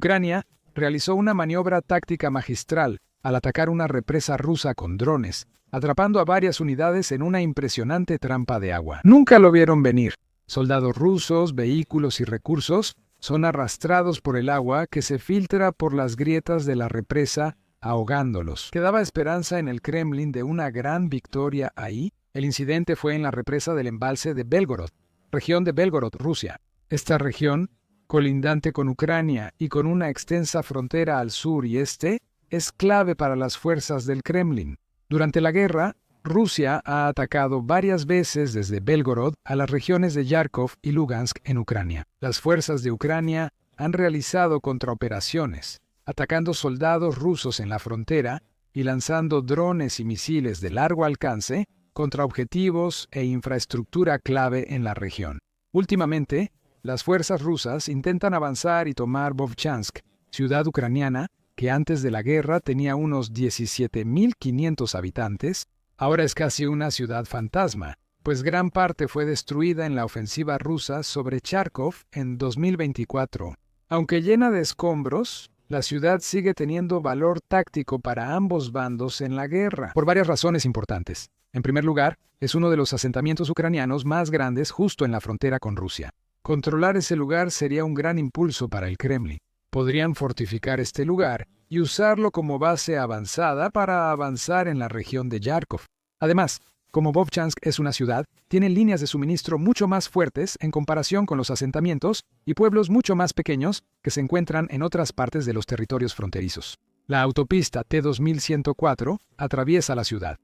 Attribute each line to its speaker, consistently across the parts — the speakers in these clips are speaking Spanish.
Speaker 1: Ucrania realizó una maniobra táctica magistral al atacar una represa rusa con drones, atrapando a varias unidades en una impresionante trampa de agua. Nunca lo vieron venir. Soldados rusos, vehículos y recursos son arrastrados por el agua que se filtra por las grietas de la represa, ahogándolos. ¿Quedaba esperanza en el Kremlin de una gran victoria ahí? El incidente fue en la represa del embalse de Belgorod, región de Belgorod, Rusia. Esta región, colindante con Ucrania y con una extensa frontera al sur y este, es clave para las fuerzas del Kremlin. Durante la guerra, Rusia ha atacado varias veces desde Belgorod a las regiones de Yarkov y Lugansk en Ucrania. Las fuerzas de Ucrania han realizado contraoperaciones, atacando soldados rusos en la frontera y lanzando drones y misiles de largo alcance contra objetivos e infraestructura clave en la región. Últimamente, las fuerzas rusas intentan avanzar y tomar Vovchansk, ciudad ucraniana que antes de la guerra tenía unos 17.500 habitantes. Ahora es casi una ciudad fantasma, pues gran parte fue destruida en la ofensiva rusa sobre Charkov en 2024. Aunque llena de escombros, la ciudad sigue teniendo valor táctico para ambos bandos en la guerra, por varias razones importantes. En primer lugar, es uno de los asentamientos ucranianos más grandes justo en la frontera con Rusia. Controlar ese lugar sería un gran impulso para el Kremlin. Podrían fortificar este lugar y usarlo como base avanzada para avanzar en la región de Yarkov. Además, como Vovchansk es una ciudad, tiene líneas de suministro mucho más fuertes en comparación con los asentamientos y pueblos mucho más pequeños que se encuentran en otras partes de los territorios fronterizos. La autopista T-2104 atraviesa la ciudad.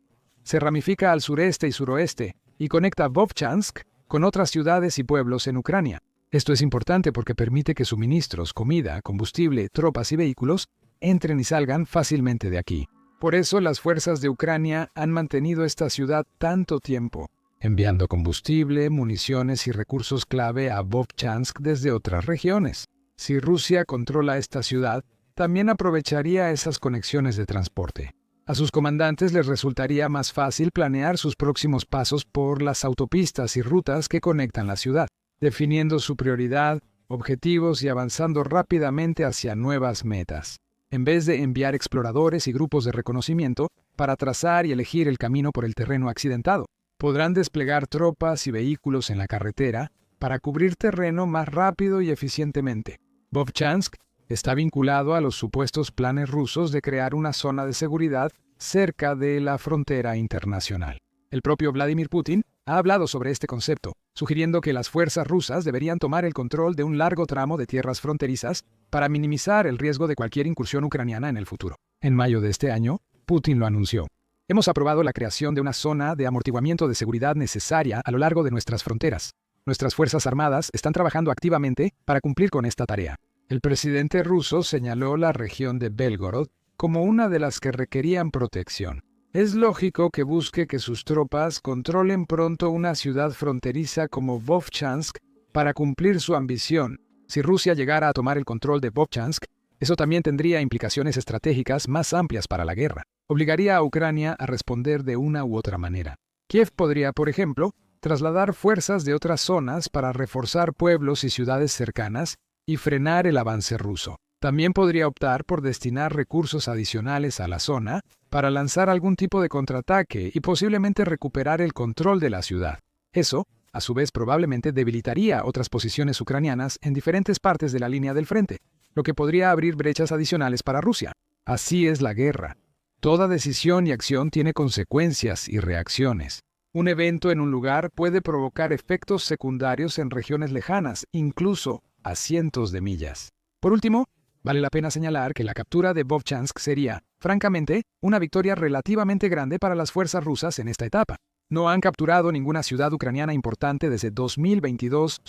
Speaker 1: Se ramifica al sureste y suroeste y conecta Vovchansk con otras ciudades y pueblos en Ucrania. Esto es importante porque permite que suministros, comida, combustible, tropas y vehículos entren y salgan fácilmente de aquí. Por eso las fuerzas de Ucrania han mantenido esta ciudad tanto tiempo, enviando combustible, municiones y recursos clave a Vovchansk desde otras regiones. Si Rusia controla esta ciudad, también aprovecharía esas conexiones de transporte. A sus comandantes les resultaría más fácil planear sus próximos pasos por las autopistas y rutas que conectan la ciudad, definiendo su prioridad, objetivos y avanzando rápidamente hacia nuevas metas, en vez de enviar exploradores y grupos de reconocimiento para trazar y elegir el camino por el terreno accidentado. Podrán desplegar tropas y vehículos en la carretera para cubrir terreno más rápido y eficientemente. Vovchansk está vinculado a los supuestos planes rusos de crear una zona de seguridad cerca de la frontera internacional. El propio Vladimir Putin ha hablado sobre este concepto, sugiriendo que las fuerzas rusas deberían tomar el control de un largo tramo de tierras fronterizas para minimizar el riesgo de cualquier incursión ucraniana en el futuro. En mayo de este año, Putin lo anunció. Hemos aprobado la creación de una zona de amortiguamiento de seguridad necesaria a lo largo de nuestras fronteras. Nuestras fuerzas armadas están trabajando activamente para cumplir con esta tarea. El presidente ruso señaló la región de Belgorod como una de las que requerían protección. Es lógico que busque que sus tropas controlen pronto una ciudad fronteriza como Vovchansk para cumplir su ambición. Si Rusia llegara a tomar el control de Vovchansk, eso también tendría implicaciones estratégicas más amplias para la guerra. Obligaría a Ucrania a responder de una u otra manera. Kiev podría, por ejemplo, trasladar fuerzas de otras zonas para reforzar pueblos y ciudades cercanas y frenar el avance ruso. También podría optar por destinar recursos adicionales a la zona para lanzar algún tipo de contraataque y posiblemente recuperar el control de la ciudad. Eso, a su vez, probablemente debilitaría otras posiciones ucranianas en diferentes partes de la línea del frente, lo que podría abrir brechas adicionales para Rusia. Así es la guerra. Toda decisión y acción tiene consecuencias y reacciones. Un evento en un lugar puede provocar efectos secundarios en regiones lejanas, incluso a cientos de millas. Por último, vale la pena señalar que la captura de Vovchansk sería, francamente, una victoria relativamente grande para las fuerzas rusas en esta etapa. No han capturado ninguna ciudad ucraniana importante desde 2022,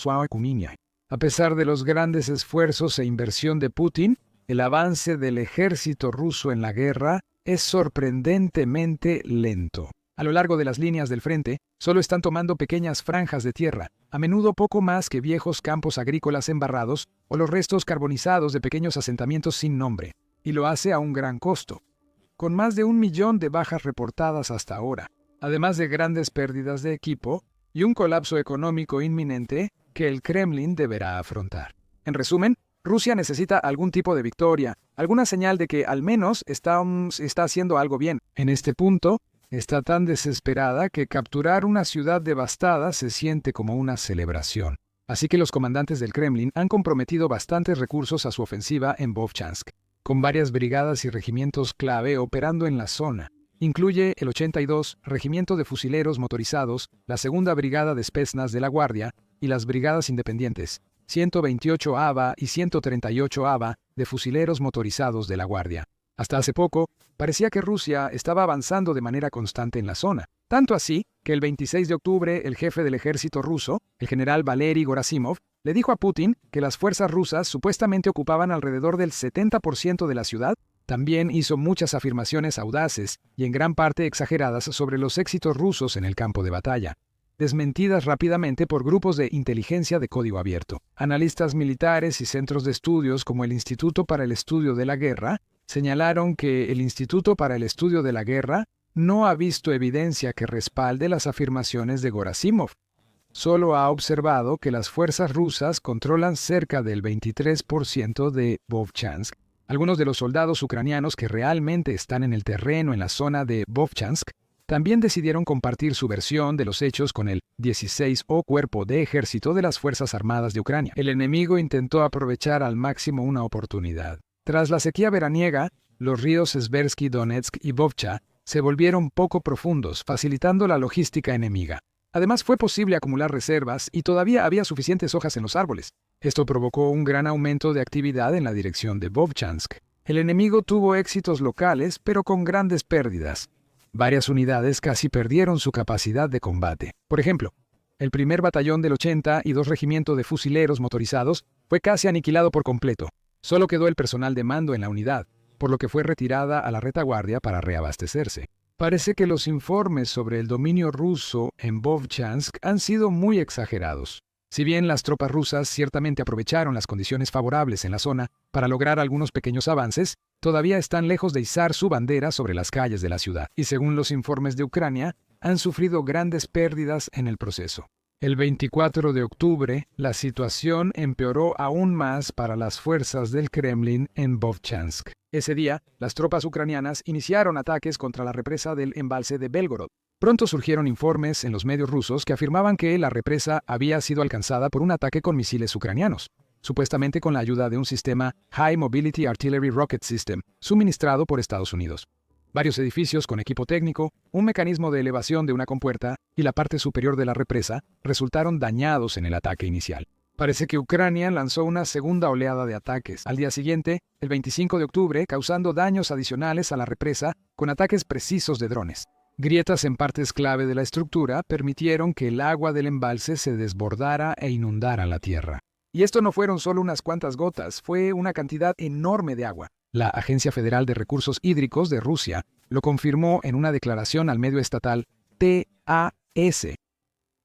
Speaker 1: A pesar de los grandes esfuerzos e inversión de Putin, el avance del ejército ruso en la guerra es sorprendentemente lento. A lo largo de las líneas del frente, solo están tomando pequeñas franjas de tierra, a menudo poco más que viejos campos agrícolas embarrados o los restos carbonizados de pequeños asentamientos sin nombre, y lo hace a un gran costo, con más de 1 millón de bajas reportadas hasta ahora, además de grandes pérdidas de equipo y un colapso económico inminente que el Kremlin deberá afrontar. En resumen, Rusia necesita algún tipo de victoria, alguna señal de que al menos está haciendo algo bien. En este punto, está tan desesperada que capturar una ciudad devastada se siente como una celebración. Así que los comandantes del Kremlin han comprometido bastantes recursos a su ofensiva en Vovchansk, con varias brigadas y regimientos clave operando en la zona. Incluye el 82 Regimiento de Fusileros Motorizados, la Segunda Brigada de Spetsnaz de la Guardia y las brigadas independientes, 128 AVA y 138 AVA de Fusileros Motorizados de la Guardia. Hasta hace poco, parecía que Rusia estaba avanzando de manera constante en la zona. Tanto así que el 26 de octubre el jefe del ejército ruso, el general Valery Gerasimov, le dijo a Putin que las fuerzas rusas supuestamente ocupaban alrededor del 70% de la ciudad. También hizo muchas afirmaciones audaces y en gran parte exageradas sobre los éxitos rusos en el campo de batalla, desmentidas rápidamente por grupos de inteligencia de código abierto. Analistas militares y centros de estudios como el Instituto para el Estudio de la Guerra señalaron que el Instituto para el Estudio de la Guerra no ha visto evidencia que respalde las afirmaciones de Gerasimov. Solo ha observado que las fuerzas rusas controlan cerca del 23% de Vovchansk. Algunos de los soldados ucranianos que realmente están en el terreno en la zona de Vovchansk también decidieron compartir su versión de los hechos con el 16O Cuerpo de Ejército de las Fuerzas Armadas de Ucrania. El enemigo intentó aprovechar al máximo una oportunidad. Tras la sequía veraniega, los ríos Sversky, Donetsk y Vovcha se volvieron poco profundos, facilitando la logística enemiga. Además, fue posible acumular reservas y todavía había suficientes hojas en los árboles. Esto provocó un gran aumento de actividad en la dirección de Vovchansk. El enemigo tuvo éxitos locales, pero con grandes pérdidas. Varias unidades casi perdieron su capacidad de combate. Por ejemplo, el primer batallón del 82 Regimiento de Fusileros Motorizados fue casi aniquilado por completo. Solo quedó el personal de mando en la unidad, por lo que fue retirada a la retaguardia para reabastecerse. Parece que los informes sobre el dominio ruso en Vovchansk han sido muy exagerados. Si bien las tropas rusas ciertamente aprovecharon las condiciones favorables en la zona para lograr algunos pequeños avances, todavía están lejos de izar su bandera sobre las calles de la ciudad, y según los informes de Ucrania, han sufrido grandes pérdidas en el proceso. El 24 de octubre, la situación empeoró aún más para las fuerzas del Kremlin en Vovchansk. Ese día, las tropas ucranianas iniciaron ataques contra la represa del embalse de Belgorod. Pronto surgieron informes en los medios rusos que afirmaban que la represa había sido alcanzada por un ataque con misiles ucranianos, supuestamente con la ayuda de un sistema High Mobility Artillery Rocket System, suministrado por Estados Unidos. Varios edificios con equipo técnico, un mecanismo de elevación de una compuerta y la parte superior de la represa resultaron dañados en el ataque inicial. Parece que Ucrania lanzó una segunda oleada de ataques al día siguiente, el 25 de octubre, causando daños adicionales a la represa con ataques precisos de drones. Grietas en partes clave de la estructura permitieron que el agua del embalse se desbordara e inundara la tierra. Y esto no fueron solo unas cuantas gotas, fue una cantidad enorme de agua. La Agencia Federal de Recursos Hídricos de Rusia lo confirmó en una declaración al medio estatal TAS.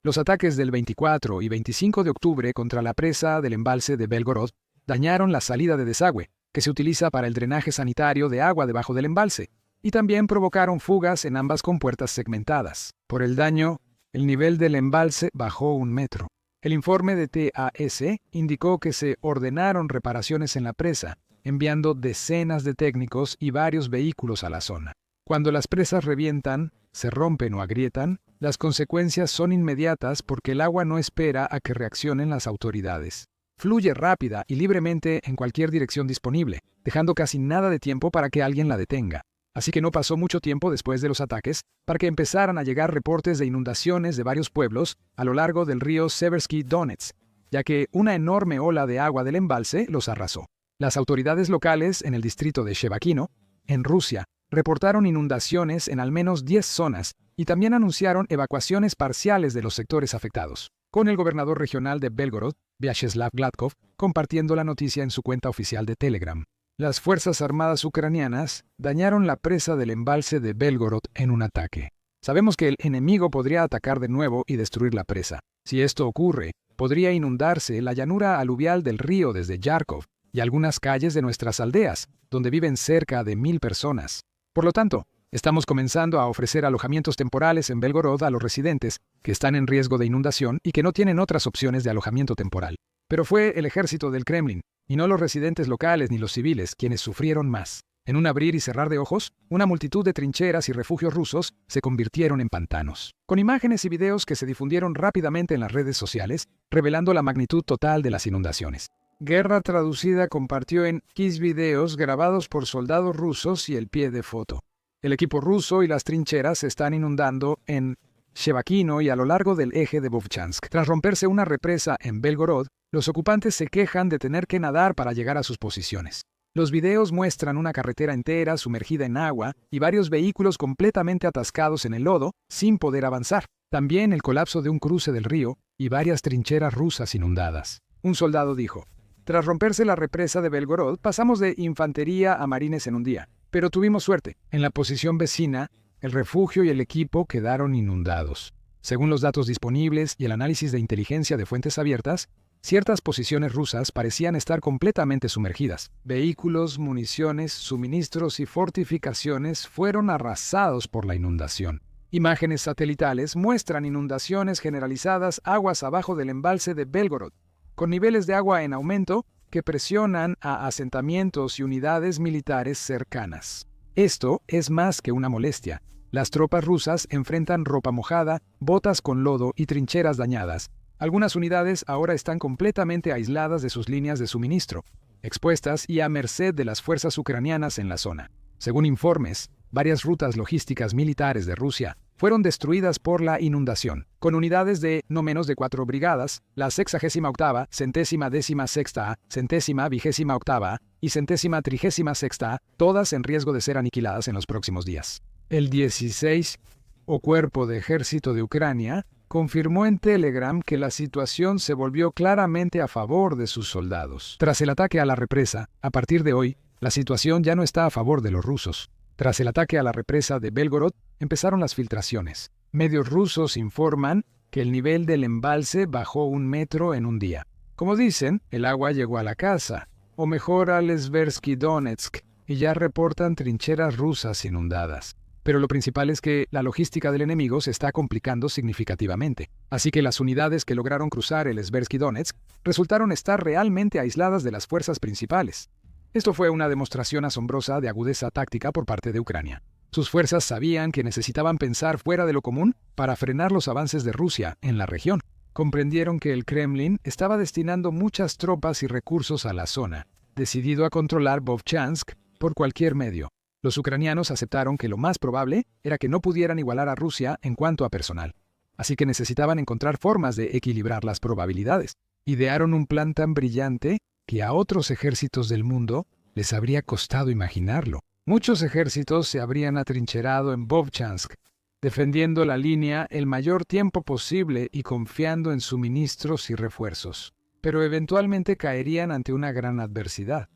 Speaker 1: Los ataques del 24 y 25 de octubre contra la presa del embalse de Belgorod dañaron la salida de desagüe, que se utiliza para el drenaje sanitario de agua debajo del embalse, y también provocaron fugas en ambas compuertas segmentadas. Por el daño, el nivel del embalse bajó 1 metro. El informe de TAS indicó que se ordenaron reparaciones en la presa, enviando decenas de técnicos y varios vehículos a la zona. Cuando las presas revientan, se rompen o agrietan, las consecuencias son inmediatas porque el agua no espera a que reaccionen las autoridades. Fluye rápida y libremente en cualquier dirección disponible, dejando casi nada de tiempo para que alguien la detenga. Así que no pasó mucho tiempo después de los ataques para que empezaran a llegar reportes de inundaciones de varios pueblos a lo largo del río Seversky Donetsk, ya que una enorme ola de agua del embalse los arrasó. Las autoridades locales en el distrito de Shevakino, en Rusia, reportaron inundaciones en al menos 10 zonas y también anunciaron evacuaciones parciales de los sectores afectados, con el gobernador regional de Belgorod, Vyacheslav Gladkov, compartiendo la noticia en su cuenta oficial de Telegram. Las Fuerzas Armadas ucranianas dañaron la presa del embalse de Belgorod en un ataque. Sabemos que el enemigo podría atacar de nuevo y destruir la presa. Si esto ocurre, podría inundarse la llanura aluvial del río desde Yarkov y algunas calles de nuestras aldeas, donde viven cerca de 1000 personas. Por lo tanto, estamos comenzando a ofrecer alojamientos temporales en Belgorod a los residentes que están en riesgo de inundación y que no tienen otras opciones de alojamiento temporal. Pero fue el ejército del Kremlin, y no los residentes locales ni los civiles quienes sufrieron más. En un abrir y cerrar de ojos, una multitud de trincheras y refugios rusos se convirtieron en pantanos, con imágenes y videos que se difundieron rápidamente en las redes sociales, revelando la magnitud total de las inundaciones. Guerra Traducida compartió en X videos grabados por soldados rusos y el pie de foto. El equipo ruso y las trincheras se están inundando en Shevakino y a lo largo del eje de Vovchansk. Tras romperse una represa en Belgorod, los ocupantes se quejan de tener que nadar para llegar a sus posiciones. Los videos muestran una carretera entera sumergida en agua y varios vehículos completamente atascados en el lodo, sin poder avanzar. También el colapso de un cruce del río y varias trincheras rusas inundadas. Un soldado dijo: tras romperse la represa de Belgorod, pasamos de infantería a marines en un día. Pero tuvimos suerte. En la posición vecina, el refugio y el equipo quedaron inundados. Según los datos disponibles y el análisis de inteligencia de fuentes abiertas, ciertas posiciones rusas parecían estar completamente sumergidas. Vehículos, municiones, suministros y fortificaciones fueron arrasados por la inundación. Imágenes satelitales muestran inundaciones generalizadas aguas abajo del embalse de Belgorod, con niveles de agua en aumento que presionan a asentamientos y unidades militares cercanas. Esto es más que una molestia. Las tropas rusas enfrentan ropa mojada, botas con lodo y trincheras dañadas. Algunas unidades ahora están completamente aisladas de sus líneas de suministro, expuestas y a merced de las fuerzas ucranianas en la zona. Según informes, varias rutas logísticas militares de Rusia fueron destruidas por la inundación, con unidades de no menos de 4 brigadas, la 68ª, 116ª, 128ª y 136ª, todas en riesgo de ser aniquiladas en los próximos días. El 16 o Cuerpo de Ejército de Ucrania confirmó en Telegram que la situación se volvió claramente a favor de sus soldados. Tras el ataque a la represa, a partir de hoy, la situación ya no está a favor de los rusos. Tras el ataque a la represa de Belgorod, empezaron las filtraciones. Medios rusos informan que el nivel del embalse bajó 1 metro en un día. Como dicen, el agua llegó a la casa, o mejor a Sversky Donetsk, y ya reportan trincheras rusas inundadas. Pero lo principal es que la logística del enemigo se está complicando significativamente. Así que las unidades que lograron cruzar el Sversky Donetsk resultaron estar realmente aisladas de las fuerzas principales. Esto fue una demostración asombrosa de agudeza táctica por parte de Ucrania. Sus fuerzas sabían que necesitaban pensar fuera de lo común para frenar los avances de Rusia en la región. Comprendieron que el Kremlin estaba destinando muchas tropas y recursos a la zona, decidido a controlar Vovchansk por cualquier medio. Los ucranianos aceptaron que lo más probable era que no pudieran igualar a Rusia en cuanto a personal. Así que necesitaban encontrar formas de equilibrar las probabilidades. Idearon un plan tan brillante que a otros ejércitos del mundo les habría costado imaginarlo. Muchos ejércitos se habrían atrincherado en Vovchansk, defendiendo la línea el mayor tiempo posible y confiando en suministros y refuerzos. Pero eventualmente caerían ante una gran adversidad.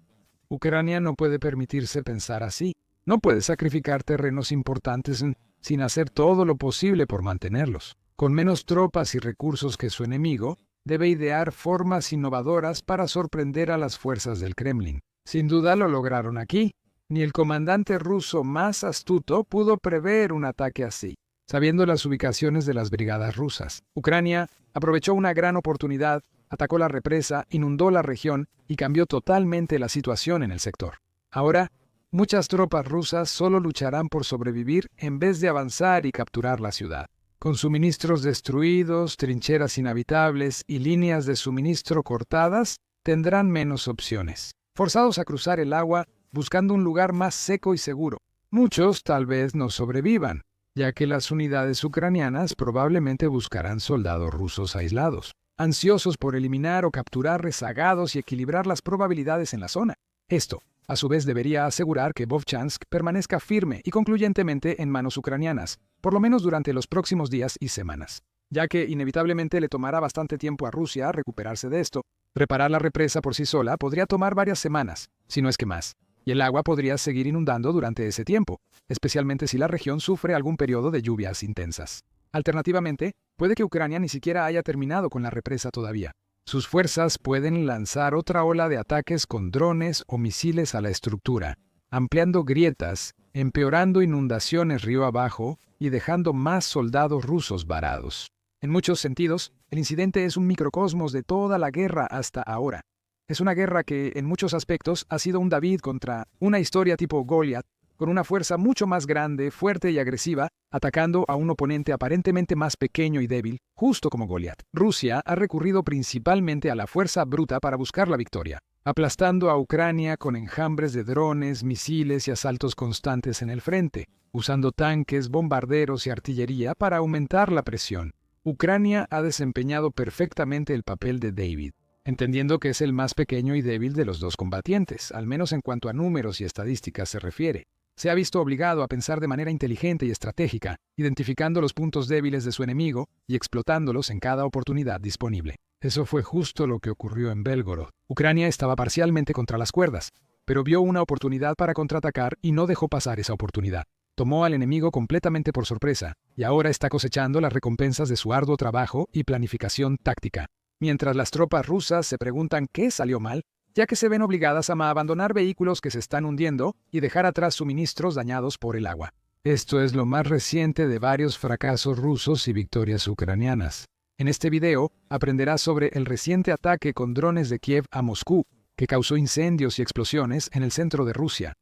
Speaker 1: Ucrania no puede permitirse pensar así. No puede sacrificar terrenos importantes sin hacer todo lo posible por mantenerlos. Con menos tropas y recursos que su enemigo, debe idear formas innovadoras para sorprender a las fuerzas del Kremlin. Sin duda lo lograron aquí. Ni el comandante ruso más astuto pudo prever un ataque así. Sabiendo las ubicaciones de las brigadas rusas, Ucrania aprovechó una gran oportunidad, atacó la represa, inundó la región y cambió totalmente la situación en el sector. Ahora, muchas tropas rusas solo lucharán por sobrevivir en vez de avanzar y capturar la ciudad. Con suministros destruidos, trincheras inhabitables y líneas de suministro cortadas, tendrán menos opciones. Forzados a cruzar el agua, buscando un lugar más seco y seguro. Muchos tal vez no sobrevivan, ya que las unidades ucranianas probablemente buscarán soldados rusos aislados, ansiosos por eliminar o capturar rezagados y equilibrar las probabilidades en la zona. Esto, a su vez, debería asegurar que Vovchansk permanezca firme y concluyentemente en manos ucranianas, por lo menos durante los próximos días y semanas, ya que inevitablemente le tomará bastante tiempo a Rusia recuperarse de esto. Reparar la represa por sí sola podría tomar varias semanas, si no es que más, y el agua podría seguir inundando durante ese tiempo, especialmente si la región sufre algún periodo de lluvias intensas. Alternativamente, puede que Ucrania ni siquiera haya terminado con la represa todavía. Sus fuerzas pueden lanzar otra ola de ataques con drones o misiles a la estructura, ampliando grietas, empeorando inundaciones río abajo y dejando más soldados rusos varados. En muchos sentidos, el incidente es un microcosmos de toda la guerra hasta ahora. Es una guerra que, en muchos aspectos, ha sido un David contra una historia tipo Goliat, con una fuerza mucho más grande, fuerte y agresiva, atacando a un oponente aparentemente más pequeño y débil, justo como Goliat. Rusia ha recurrido principalmente a la fuerza bruta para buscar la victoria, aplastando a Ucrania con enjambres de drones, misiles y asaltos constantes en el frente, usando tanques, bombarderos y artillería para aumentar la presión. Ucrania ha desempeñado perfectamente el papel de David, entendiendo que es el más pequeño y débil de los dos combatientes, al menos en cuanto a números y estadísticas se refiere. Se ha visto obligado a pensar de manera inteligente y estratégica, identificando los puntos débiles de su enemigo y explotándolos en cada oportunidad disponible. Eso fue justo lo que ocurrió en Belgorod. Ucrania estaba parcialmente contra las cuerdas, pero vio una oportunidad para contraatacar y no dejó pasar esa oportunidad. Tomó al enemigo completamente por sorpresa, y ahora está cosechando las recompensas de su arduo trabajo y planificación táctica. Mientras las tropas rusas se preguntan qué salió mal, ya que se ven obligadas a abandonar vehículos que se están hundiendo y dejar atrás suministros dañados por el agua. Esto es lo más reciente de varios fracasos rusos y victorias ucranianas. En este video aprenderás sobre el reciente ataque con drones de Kiev a Moscú, que causó incendios y explosiones en el centro de Rusia.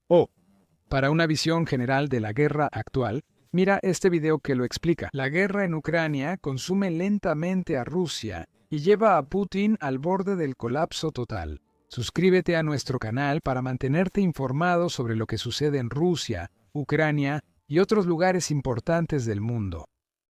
Speaker 1: Para una visión general de la guerra actual, mira este video que lo explica. La guerra en Ucrania consume lentamente a Rusia y lleva a Putin al borde del colapso total. Suscríbete a nuestro canal para mantenerte informado sobre lo que sucede en Rusia, Ucrania y otros lugares importantes del mundo.